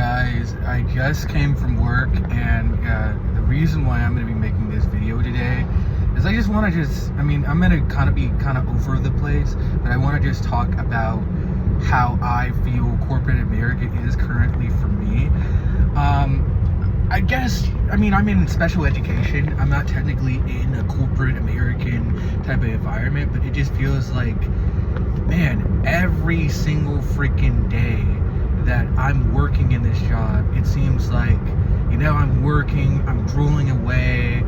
guys, I just came from work, and the reason why I'm going to be making this video today is I just want to I'm going to kind of be over the place, but I want to just talk about how I feel corporate America is currently for me. I'm in special education. I'm not technically in a corporate American type of environment, but it just feels like, man, every single freaking day that I'm working in this job, it seems like, I'm working, I'm drooling away.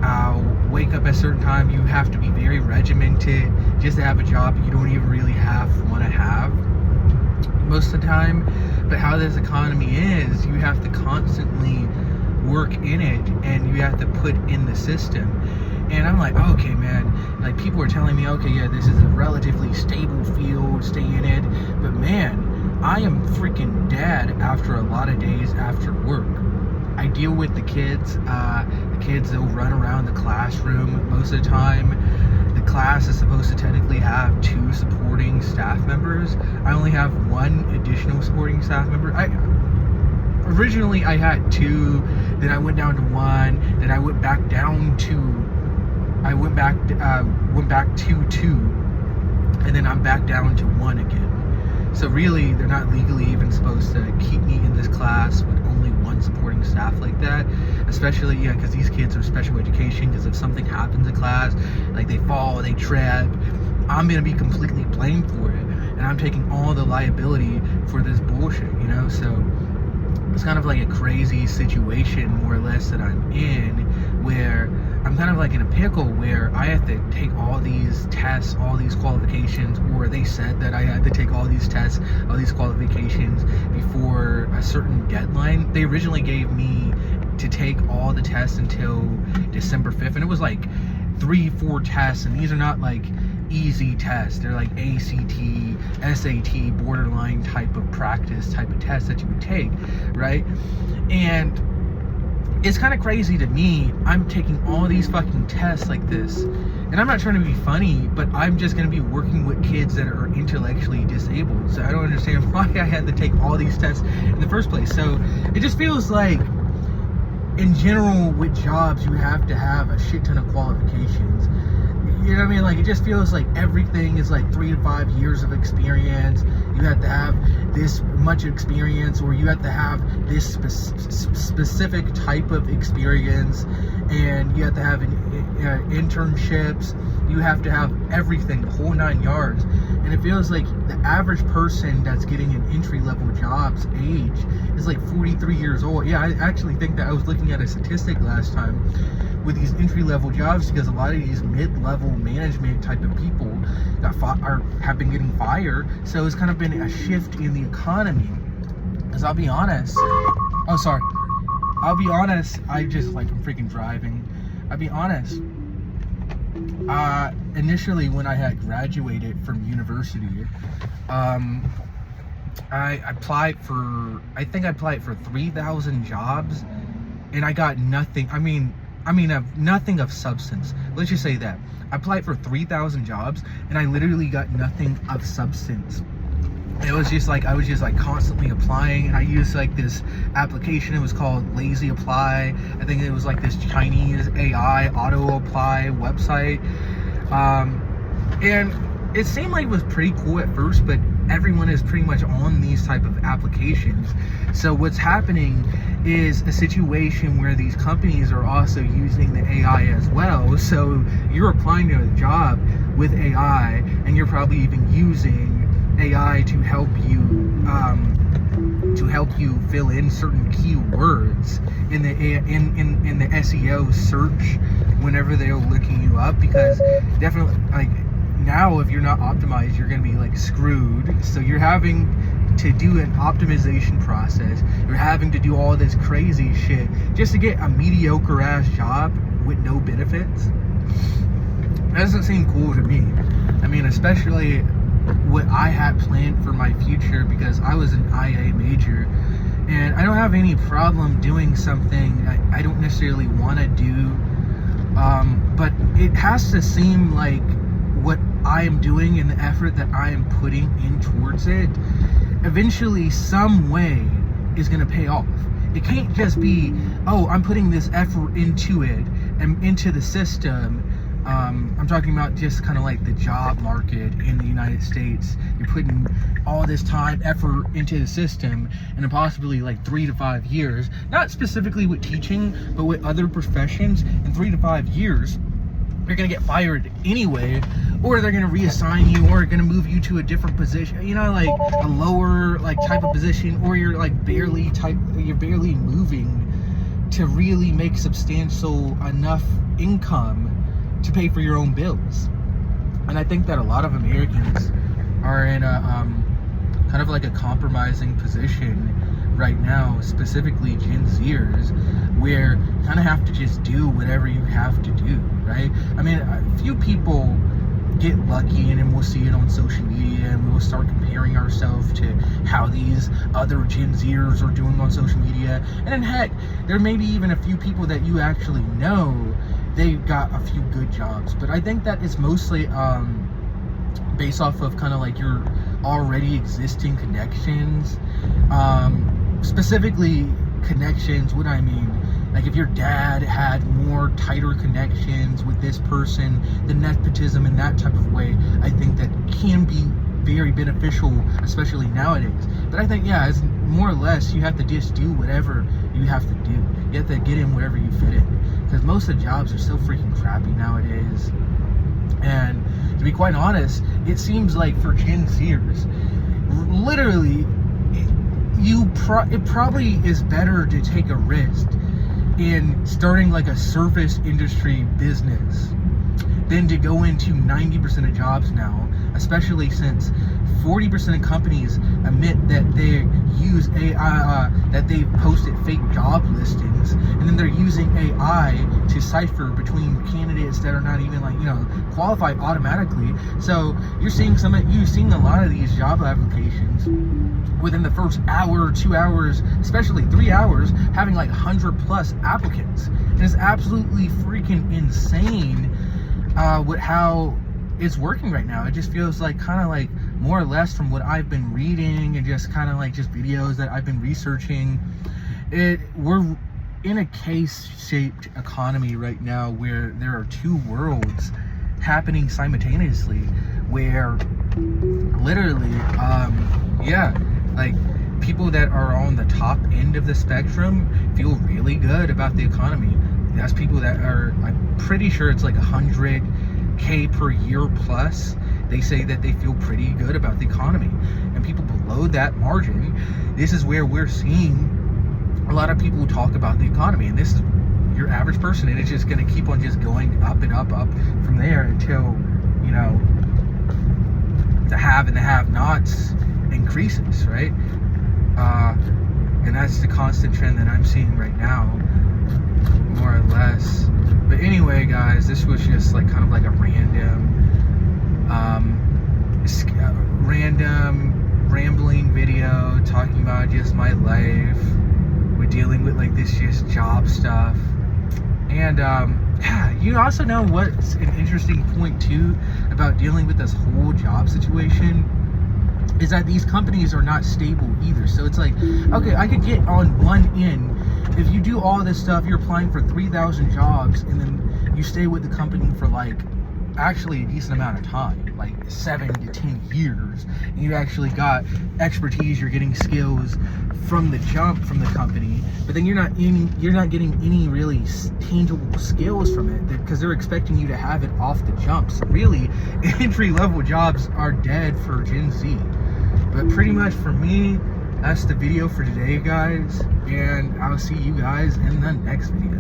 I'll wake up at a certain time. You have to be very regimented just to have a job you don't even really want to have most of the time. But how this economy is, you have to constantly work in it, and you have to put in the system. And I'm like, okay, man, like, people are telling me, okay, yeah, this is a relatively stable field, stay in it. But man, I am freaking dead after a lot of days after work. I deal with the kids. They'll run around the classroom most of the time. The class is supposed to technically have 2 supporting staff members. I only have 1 additional supporting staff member. Originally I had 2, then I went down to 1, then I went back to 2, and then I'm back down to 1 again. So really, they're not legally even supposed to keep me in this class with only 1 supporting staff like that. Especially, because these kids are special education, because if something happens in class, like they fall, they trip, I'm going to be completely blamed for it. And I'm taking all the liability for this bullshit, So it's kind of like a crazy situation, more or less, that I'm in, where I'm kind of like in a pickle where I have to take all these tests, all these qualifications, or they said that I had to take all these tests, all these qualifications before a certain deadline. They originally gave me to take all the tests until December 5th, and it was like 3-4 tests, and these are not like easy tests. They're like ACT, SAT, borderline type of practice type of tests that you would take, right? And it's kind of crazy to me. I'm taking all these fucking tests like this, and I'm not trying to be funny, but I'm just going to be working with kids that are intellectually disabled. So I don't understand why I had to take all these tests in the first place. So it just feels like, in general, with jobs, you have to have a shit ton of qualifications. You know what I mean? Like, it just feels like everything is like 3 to 5 years of experience. You have to have this much experience, or you have to have this specific type of experience, and you have to have internships. You have to have everything, the whole 9 yards. And it feels like the average person that's getting an entry-level job's age is like 43 years old. Yeah, I actually think that I was looking at a statistic last time with these entry-level jobs, because a lot of these mid-level management type of people have been getting fired. So it's kind of been a shift in the economy. Because I'll be honest, I'm freaking driving. I'll be honest, initially when I had graduated from university, I applied for 3,000 jobs, and I got nothing. Nothing of substance. Let's just say that. I applied for 3,000 jobs, and I literally got nothing of substance. It was just like, I was just like constantly applying, and I used like this application. It was called Lazy Apply. I think it was like this Chinese AI auto apply website. And it seemed like it was pretty cool at first, but everyone is pretty much on these type of applications. So what's happening is a situation where these companies are also using the AI as well. So you're applying to a job with AI, and you're probably even using AI to help you fill in certain keywords in the SEO search whenever they're looking you up. Because definitely, like, now if you're not optimized, you're going to be like screwed. So you're having to do an optimization process. You're having to do all this crazy shit just to get a mediocre ass job with no benefits. That doesn't seem cool to me. Especially what I had planned for my future, because I was an IA major, and I don't have any problem doing something I don't necessarily want to do, but it has to seem like what I am doing and the effort that I am putting in towards it, eventually, some way, is going to pay off. It can't just be, oh, I'm putting this effort into it and into the system. I'm talking about just kind of like the job market in the United States. You're putting all this time, effort into the system, and in possibly like 3 to 5 years, not specifically with teaching, but with other professions, in 3 to 5 years, you're going to get fired anyway, or they're going to reassign you, or going to move you to a different position, you know, like a lower like type of position, or you're barely moving to really make substantial enough income to pay for your own bills. And I think that a lot of Americans are in a kind of like a compromising position right now, specifically Gen Zers, where you kind of have to just do whatever you have to do, right? I mean, a few people get lucky, and then we'll see it on social media, and we'll start comparing ourselves to how these other Gen Zers are doing on social media. And then heck, there may be even a few people that you actually know, they got a few good jobs. But I think that it's mostly based off of kind of like your already existing connections. Specifically connections, what I mean, like if your dad had more tighter connections with this person, the nepotism in that type of way, I think that can be very beneficial, especially nowadays. But I think, yeah, it's more or less you have to just do whatever you have to do. You have to get in wherever you fit in, because most of the jobs are so freaking crappy nowadays. And to be quite honest, it seems like for Gen Zers, literally, it probably is better to take a risk in starting like a service industry business than to go into 90% of jobs now, especially since 40% of companies admit that they use AI, that they posted fake job listings, and then they're using AI to cipher between candidates that are not even qualified automatically. So you're seeing a lot of these job applications within the first hour, 2 hours, especially 3 hours, having like 100+ applicants. And it's absolutely freaking insane with how it's working right now. It just feels like kind of like more or less from what I've been reading and just kind of like just videos that I've been researching, we're in a case-shaped economy right now where there are two worlds happening simultaneously, where literally like people that are on the top end of the spectrum feel really good about the economy. That's people that are, I'm pretty sure it's like 100K per year plus. They say that they feel pretty good about the economy. And people below that margin, this is where we're seeing a lot of people talk about the economy. And this is your average person, and it's just going to keep on just going up and up from there until, the have and the have-nots increases, right? And that's the constant trend that I'm seeing right now, more or less. But anyway, guys, this was just like kind of like a random rambling video talking about just my life. We're dealing with like this just job stuff. And you also know what's an interesting point too about dealing with this whole job situation is that these companies are not stable either. So it's like, okay, I could get on one end, if you do all this stuff, you're applying for 3,000 jobs, and then you stay with the company for like actually a decent amount of time, like 7 to 10 years, and you actually got expertise, you're getting skills from the jump from the company, but then you're not getting any really tangible skills from it, because they're expecting you to have it off the jump. So really, entry-level jobs are dead for Gen Z. But pretty much for me, that's the video for today, guys, and I'll see you guys in the next video.